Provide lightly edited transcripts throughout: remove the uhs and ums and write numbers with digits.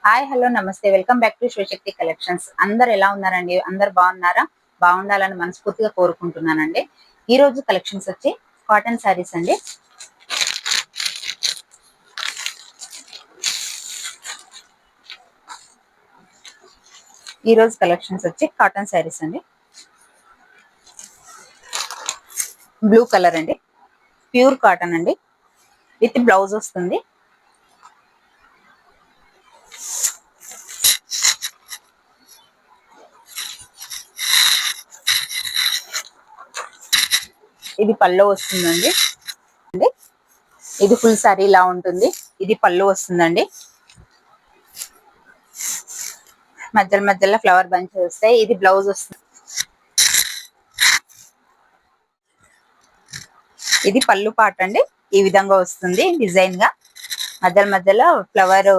Hi hello నమస్తే welcome back to Shivashakti collections. అందరు ఎలా ఉన్నారండి? అందరు బాగున్నారా? బాగుండాలని మనస్ఫూర్తిగా కోరుకుంటున్నానండి. ఈ రోజు కలెక్షన్స్ వచ్చి కాటన్ శారీస్ అండి. ఈ రోజు కలెక్షన్స్ వచ్చి కాటన్ శారీస్ అండి. బ్లూ కలర్ అండి, ప్యూర్ కాటన్ అండి, విత్ బ్లౌజ్ వస్తుంది. ఇది పళ్ళు వస్తుందండి. ఇది ఫుల్ సారీ ఇలా ఉంటుంది. ఇది పళ్ళు వస్తుందండి. మధ్యలో మధ్యలో ఫ్లవర్ బంచ్ వస్తాయి. ఇది బ్లౌజ్ వస్తుంది. ఇది పళ్ళు పాట అండి. ఈ విధంగా వస్తుంది డిజైన్ గా. మధ్యలో మధ్యలో ఫ్లవర్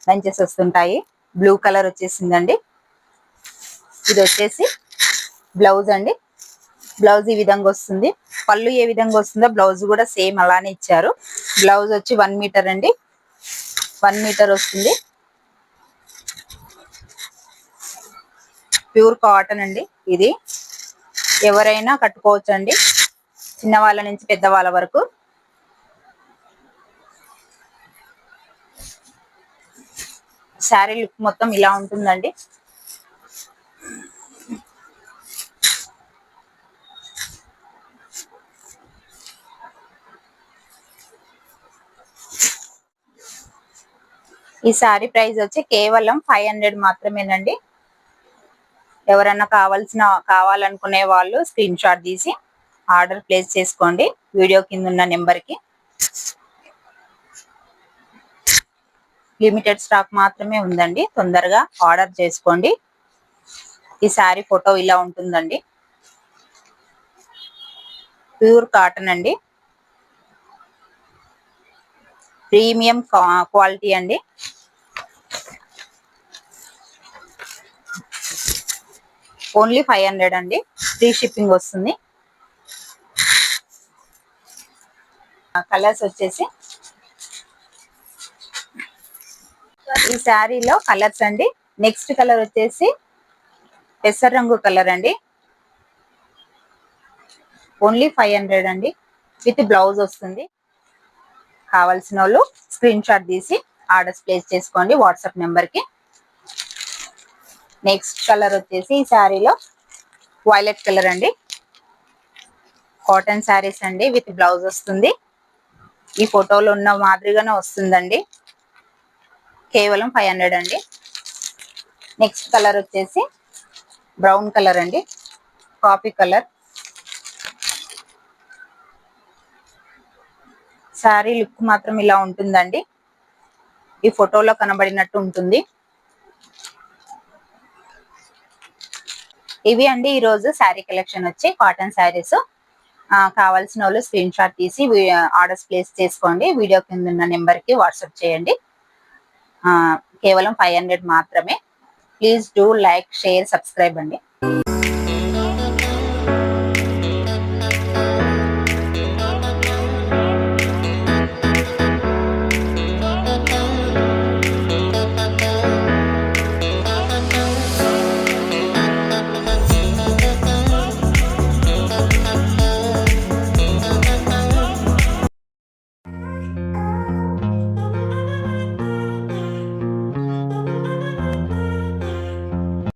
బంచెస్ వస్తుంటాయి. బ్లూ కలర్ వచ్చేసిందండి. ఇది వచ్చేసి బ్లౌజ్ అండి. బ్లౌజ్ ఈ విధంగా వస్తుంది. పళ్ళు ఏ విధంగా వస్తుందో బ్లౌజ్ కూడా సేమ్ అలానే ఇచ్చారు. బ్లౌజ్ వచ్చి 1 మీటర్ అండి, 1 మీటర్ వస్తుంది. ప్యూర్ కాటన్ అండి. ఇది ఎవరైనా కట్టుకోవచ్చు అండి, చిన్న వాళ్ళ నుంచి పెద్ద వాళ్ళ వరకు. శారీ లుక్ మొత్తం ఇలా ఉంటుందండి. ఈ శారీ ప్రైస్ వచ్చి కేవలం 500 మాత్రమేనండి. ఎవరైనా కావాలనుకునే వాళ్ళు స్క్రీన్ షాట్ తీసి ఆర్డర్ ప్లేస్ చేసుకోండి వీడియో కింద ఉన్న నెంబర్ కి. లిమిటెడ్ స్టాక్ మాత్రమే ఉందండి, తొందరగా ఆర్డర్ చేసుకోండి. ఈ శారీ ఫోటో ఇలా ఉంటుందండి. ప్యూర్ కాటన్ అండి, ప్రీమియం క్వాలిటీ అండి. ఓన్లీ 500 అండి. ఫ్రీ షిప్పింగ్ వస్తుంది. కలర్స్ వచ్చేసి ఈ శారీలో కలర్స్ అండి. నెక్స్ట్ కలర్ వచ్చేసి పెసర రంగు కలర్ అండి. ఓన్లీ 500 అండి, విత్ బ్లౌజ్ వస్తుంది. కావాల్సిన వాళ్ళు స్క్రీన్ షాట్ తీసి ఆర్డర్స్ ప్లేస్ చేసుకోండి వాట్సాప్ నెంబర్ కి. నెక్స్ట్ కలర్ వచ్చేసి ఈ శారీలో వైలెట్ కలర్ అండి. కాటన్ శారీస్ అండి, విత్ బ్లౌజ్ వస్తుంది. ఈ ఫోటోలో ఉన్న మాదిరిగానే వస్తుందండి. కేవలం 500 అండి. నెక్స్ట్ కలర్ వచ్చేసి బ్రౌన్ కలర్ అండి, కాఫీ కలర్. శారీ లుక్ మాత్రం ఇలా ఉంటుందండి. ఈ ఫోటోలో కనబడినట్టు ఉంటుంది. ఇవి అండి ఈ రోజు శారీ కలెక్షన్ వచ్చి కాటన్ శారీస్. కావాల్సిన వాళ్ళు స్క్రీన్ షాట్ తీసి ఆర్డర్స్ ప్లేస్ చేసుకోండి. వీడియో కింద ఉన్న నెంబర్ కి వాట్సాప్ చేయండి. కేవలం 500 మాత్రమే. Please do like, share, subscribe అండి.